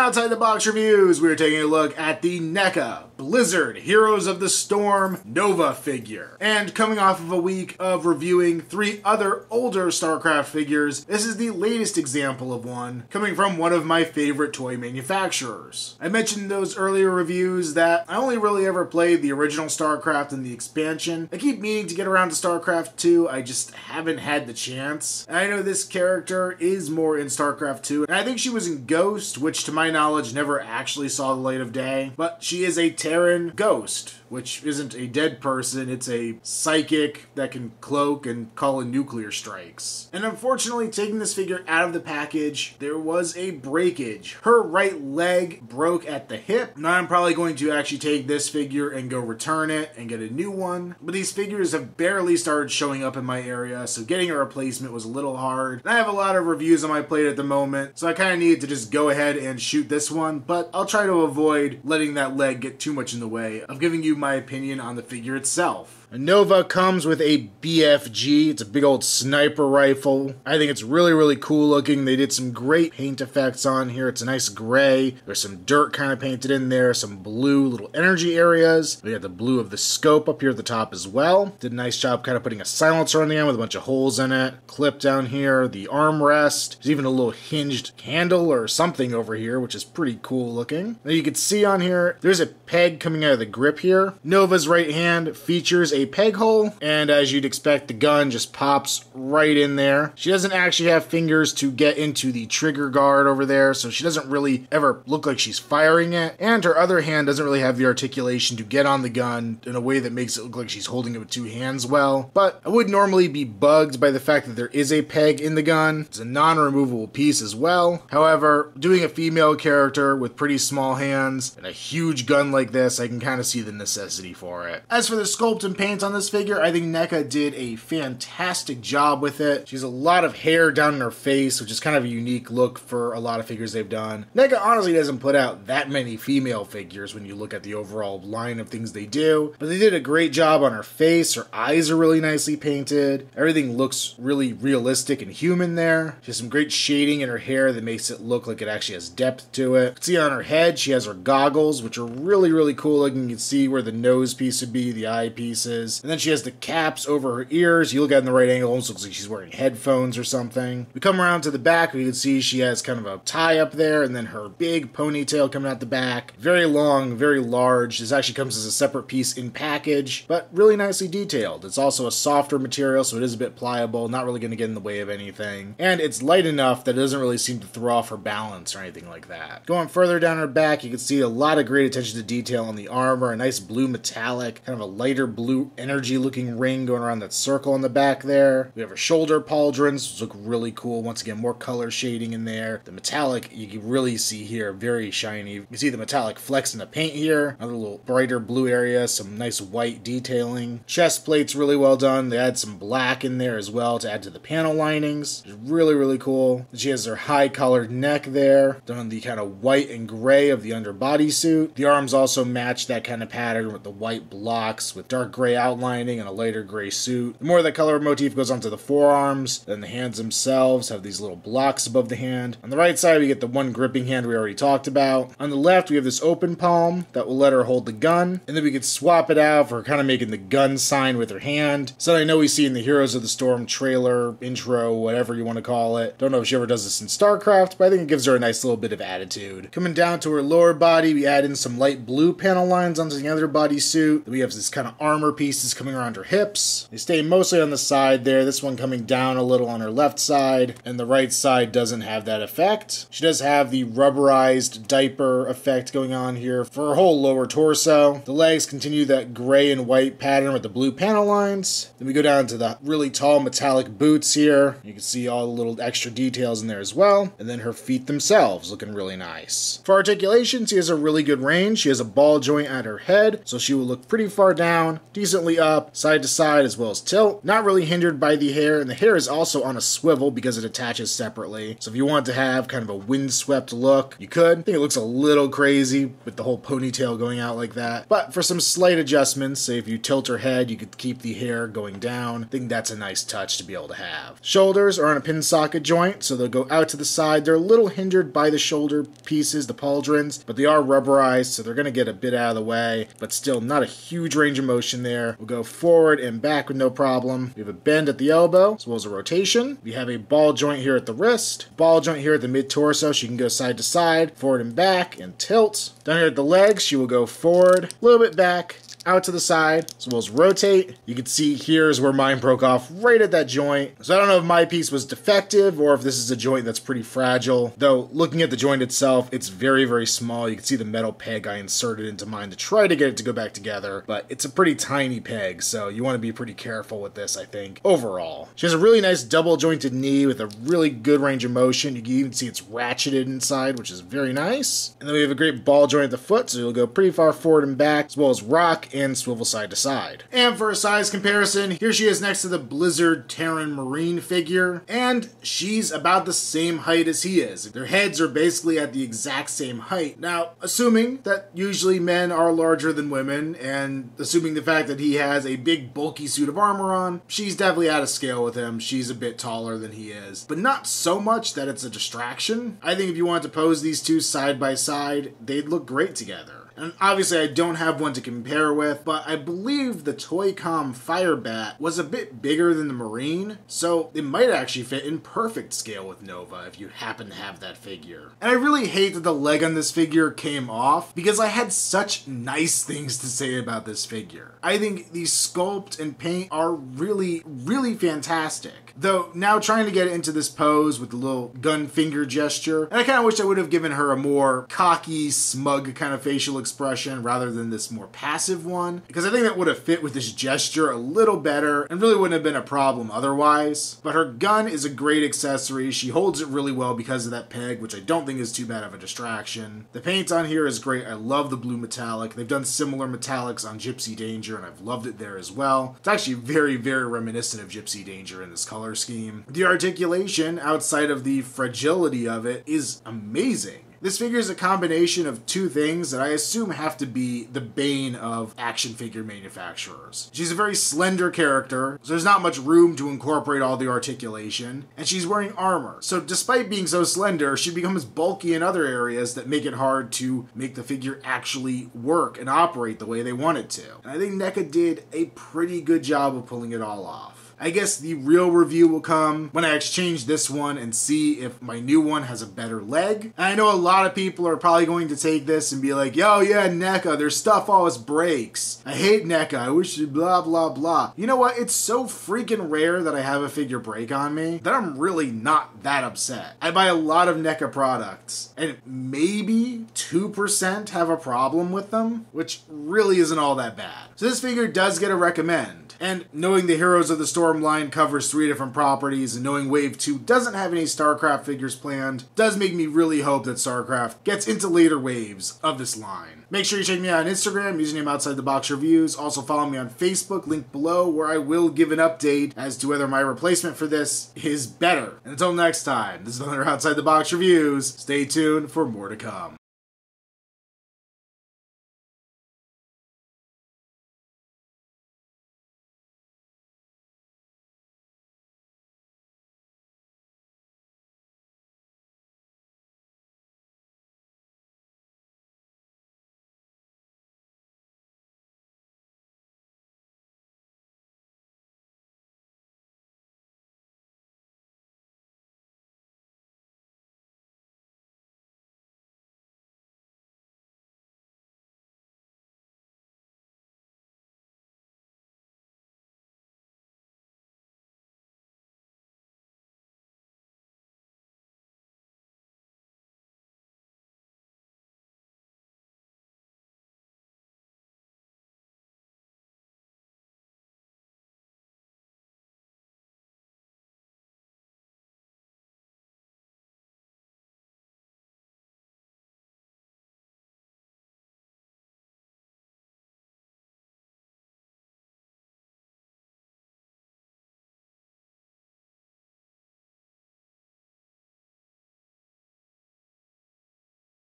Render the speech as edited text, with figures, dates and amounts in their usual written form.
Outside the Box Reviews, we're taking a look at the NECA Blizzard Heroes of the Storm Nova figure. And coming off of a week of reviewing 3 other older StarCraft figures, this is the latest example of one coming from one of my favorite toy manufacturers. I mentioned in those earlier reviews that I only really ever played the original StarCraft and the expansion. I keep meaning to get around to StarCraft 2, I just haven't had the chance. And I know this character is more in StarCraft 2, and I think she was in Ghost, which to my knowledge never actually saw the light of day, but she is a Terran Ghost, which isn't a dead person, it's a psychic that can cloak and call in nuclear strikes. And unfortunately, taking this figure out of the package, there was a breakage. Her right leg broke at the hip. Now I'm probably going to actually take this figure and go return it and get a new one, but these figures have barely started showing up in my area, so getting a replacement was a little hard. And I have a lot of reviews on my plate at the moment, so I kind of needed to just go ahead and shoot this one, but I'll try to avoid letting that leg get too much in the way of giving you my opinion on the figure itself. Nova comes with a BFG. It's a big old sniper rifle. I think it's really cool looking. They did some great paint effects on here. It's a nice gray. There's some dirt kind of painted in there, some blue little energy areas. We got the blue of the scope up here at the top as well. Did a nice job kind of putting a silencer on the end with a bunch of holes in it. Clip down here, the armrest. There's even a little hinged handle or something over here, which is pretty cool looking. Now you can see on here, there's a peg coming out of the grip here. Nova's right hand features a peg hole, and as you'd expect, the gun just pops right in there. She doesn't actually have fingers to get into the trigger guard over there, so she doesn't really ever look like she's firing it, and her other hand doesn't really have the articulation to get on the gun in a way that makes it look like she's holding it with 2 hands well. But I would normally be bugged by the fact that there is a peg in the gun. It's a non-removable piece as well. However, doing a female character with pretty small hands and a huge gun like this, I can kind of see the necessity for it. As for the sculpt and paint on this figure, I think NECA did a fantastic job with it. She has a lot of hair down in her face, which is kind of a unique look for a lot of figures they've done. NECA honestly doesn't put out that many female figures when you look at the overall line of things they do, but they did a great job on her face. Her eyes are really nicely painted. Everything looks really realistic and human there. She has some great shading in her hair that makes it look like it actually has depth to it. You can see on her head, she has her goggles, which are really cool looking. You can see where the nose piece would be, the eye pieces. And then she has the caps over her ears. You look at it in the right angle, it almost looks like she's wearing headphones or something. We come around to the back, we can see she has kind of a tie up there, and then her big ponytail coming out the back. Very long, very large. This actually comes as a separate piece in package, but really nicely detailed. It's also a softer material, so it is a bit pliable, not really going to get in the way of anything. And it's light enough that it doesn't really seem to throw off her balance or anything like that. Going further down her back, you can see a lot of great attention to detail on the armor, a nice blue metallic, kind of a lighter blue energy looking ring going around that circle in the back there. We have her shoulder pauldrons, which look really cool. Once again, more color shading in there. The metallic, you can really see here, very shiny. You can see the metallic flex in the paint here. Another little brighter blue area, some nice white detailing. Chest plate's really well done. They add some black in there as well to add to the panel linings. It's really cool. She has her high collared neck there, done on the kind of white and gray of the underbody suit. The arms also match that kind of pattern with the white blocks with dark gray outlining and a lighter gray suit. The more the color motif goes onto the forearms, then the hands themselves have these little blocks above the hand. On the right side, we get the one gripping hand we already talked about. On the left, we have this open palm that will let her hold the gun, and then we could swap it out for kind of making the gun sign with her hand. So I know we see in the Heroes of the Storm trailer, intro, whatever you want to call it. Don't know if she ever does this in StarCraft, but I think it gives her a nice little bit of attitude. Coming down to her lower body, we add in some light blue panel lines onto the other body suit. We have this kind of armor pieces coming around her hips. They stay mostly on the side there, this one coming down a little on her left side, and the right side doesn't have that effect. She does have the rubberized diaper effect going on here for her whole lower torso. The legs continue that gray and white pattern with the blue panel lines. Then we go down to the really tall metallic boots here. You can see all the little extra details in there as well. And then her feet themselves looking really nice. For articulation, she has a really good range. She has a ball joint at her head, so she will look pretty far down, decent decently up, side to side, as well as tilt. Not really hindered by the hair, and the hair is also on a swivel because it attaches separately. So if you want to have kind of a windswept look, you could. I think it looks a little crazy with the whole ponytail going out like that. But for some slight adjustments, say if you tilt her head, you could keep the hair going down. I think that's a nice touch to be able to have. Shoulders are on a pin socket joint, so they'll go out to the side. They're a little hindered by the shoulder pieces, the pauldrons, but they are rubberized, so they're going to get a bit out of the way, but still not a huge range of motion there. We'll go forward and back with no problem. We have a bend at the elbow, as well as a rotation. We have a ball joint here at the wrist, ball joint here at the mid-torso. She can go side to side, forward and back, and tilt. Down here at the legs, she will go forward, a little bit back, out to the side, as well as rotate. You can see here's where mine broke off right at that joint. So I don't know if my piece was defective or if this is a joint that's pretty fragile. Though looking at the joint itself, it's very, very small. You can see the metal peg I inserted into mine to try to get it to go back together, but it's a pretty tiny peg, so you want to be pretty careful with this, I think, overall. She has a really nice double jointed knee with a really good range of motion. You can even see it's ratcheted inside, which is very nice. And then we have a great ball joint at the foot, so you'll go pretty far forward and back, as well as rock and swivel side to side. And for a size comparison, here she is next to the Blizzard Terran Marine figure, and she's about the same height as he is. Their heads are basically at the exact same height. Now, assuming that usually men are larger than women, and assuming the fact that he has a big bulky suit of armor on, she's definitely out of scale with him. She's a bit taller than he is, but not so much that it's a distraction. I think if you wanted to pose these two side by side, they'd look great together. And obviously I don't have one to compare with, but I believe the Toy-Com Firebat was a bit bigger than the Marine, so it might actually fit in perfect scale with Nova if you happen to have that figure. And I really hate that the leg on this figure came off, because I had such nice things to say about this figure. I think the sculpt and paint are really, really fantastic. Though now trying to get into this pose with the little gun finger gesture, and I kind of wish I would have given her a more cocky, smug kind of facial expression rather than this more passive one, because I think that would have fit with this gesture a little better and really wouldn't have been a problem otherwise. But her gun is a great accessory. She holds it really well because of that peg, which I don't think is too bad of a distraction. The paint on here is great. I love the blue metallic. They've done similar metallics on Gypsy Danger, and I've loved it there as well. It's actually very, very reminiscent of Gypsy Danger in this color scheme. The articulation, outside of the fragility of it, is amazing. This figure is a combination of two things that I assume have to be the bane of action figure manufacturers. She's a very slender character, so there's not much room to incorporate all the articulation, and she's wearing armor. So despite being so slender, she becomes bulky in other areas that make it hard to make the figure actually work and operate the way they want it to. And I think NECA did a pretty good job of pulling it all off. I guess the real review will come when I exchange this one and see if my new one has a better leg. And I know a lot of people are probably going to take this and be like, yo, yeah, NECA, their stuff always breaks. I hate NECA, I wish you blah, blah, blah. You know what? It's so freaking rare that I have a figure break on me that I'm really not that upset. I buy a lot of NECA products, and maybe 2% have a problem with them, which really isn't all that bad. So this figure does get a recommend. And knowing the Heroes of the Storm line covers 3 different properties, and knowing Wave 2 doesn't have any StarCraft figures planned, does make me really hope that StarCraft gets into later waves of this line. Make sure you check me out on Instagram, username Outside the Box Reviews. Also follow me on Facebook, link below, where I will give an update as to whether my replacement for this is better. And until next time, this is another Outside the Box Reviews. Stay tuned for more to come.